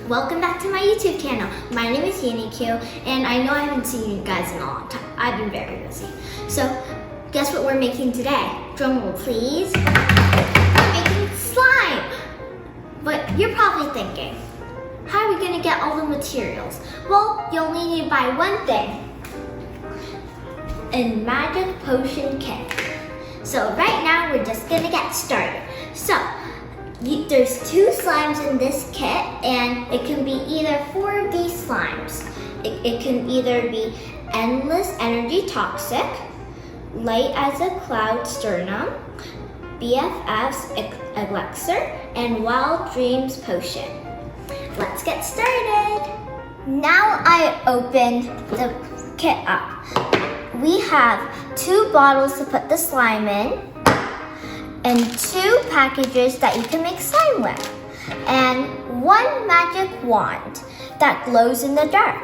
Welcome back to my YouTube channel. My name is UnieeQ, and I know I haven't seen you guys in a long time. I've been very busy. So, guess what we're making today? Drum roll, please. We're making slime. But you're probably thinking, how are we gonna get all the materials? Well, you'll need to buy one thing. A magic potion kit. So right now, we're just gonna get started. So, there's 2 slimes in this kit, and it can be either 4 of these slimes. It can either be Endless Energy Toxic, Light as a Cloud Sternum, BFF's Elixir, and Wild Dreams Potion. Let's get started. Now I opened the kit up. We have 2 bottles to put the slime in, and 2 packages that you can make slime with, and 1 magic wand that glows in the dark.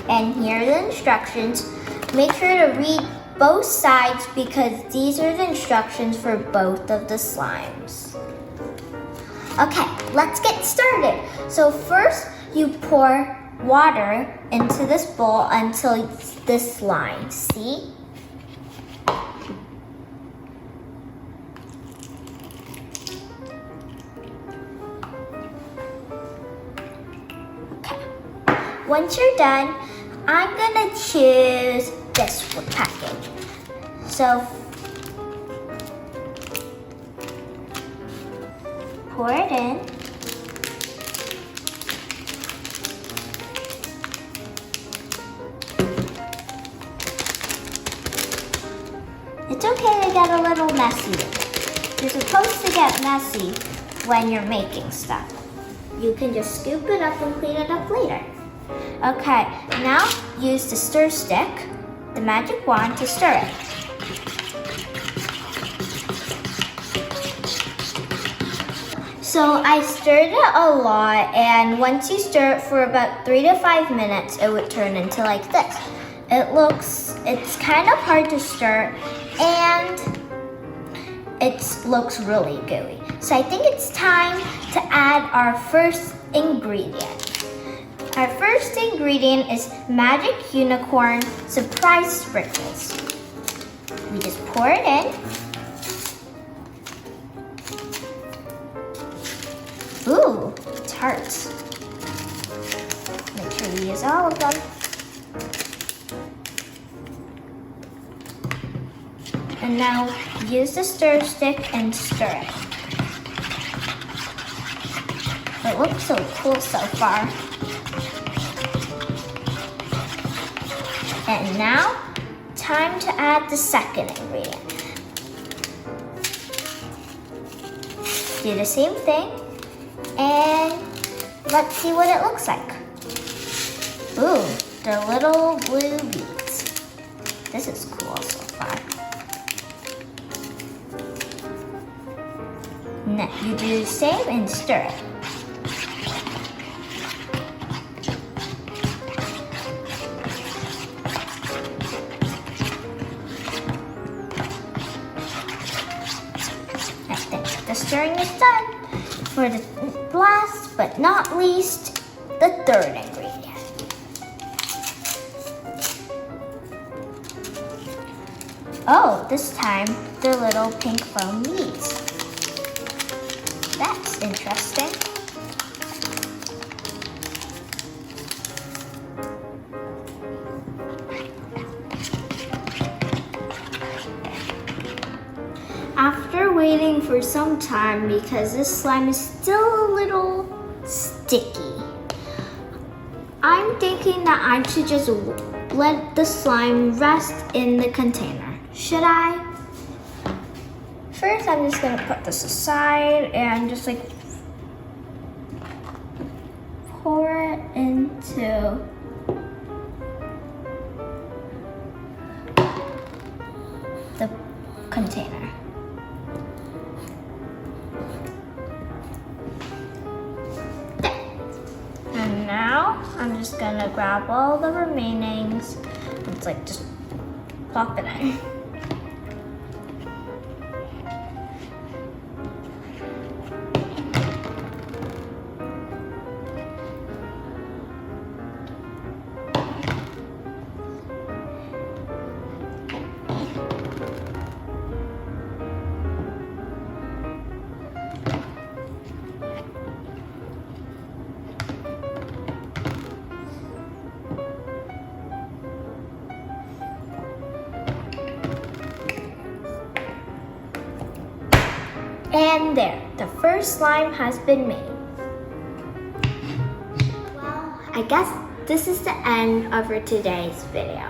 And here are the instructions. Make sure to read both sides because these are the instructions for both of the slimes. Okay, let's get started. So first you pour water into this bowl until this line, see? Once you're done, I'm gonna choose this package. So, pour it in. It's okay to get a little messy. You're supposed to get messy when you're making stuff. You can just scoop it up and clean it up later. Okay, now use the stir stick, the magic wand, to stir it. So I stirred it a lot, and once you stir it for about 3 to 5 minutes, it would turn into like this. It's kind of hard to stir, and it looks really gooey. So I think it's time to add our first ingredient. Our first ingredient is Magic Unicorn Surprise Sprinkles. We just pour it in. Ooh, it's hearts. Make sure we use all of them. And now use the stir stick and stir it. It looks so cool so far. And now, time to add the second ingredient. Do the same thing, and let's see what it looks like. Ooh, the little blue beads. This is cool so far. Now you do the same and stir it. The stirring is done. For the last but not least, the third ingredient. Oh, this time the little pink foam beads. That's interesting. After waiting for some time, because this slime is still a little sticky, I'm thinking that I should just let the slime rest in the container. Should I? First, I'm just gonna put this aside and just like pour it into the container. And now I'm just gonna grab all the remainings. It's like just plop it in. And there, the first slime has been made. Well, I guess this is the end of our today's video.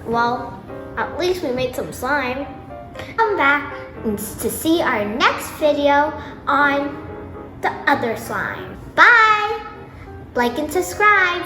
Well, at least we made some slime. Come back to see our next video on the other slime. Bye! Like and subscribe.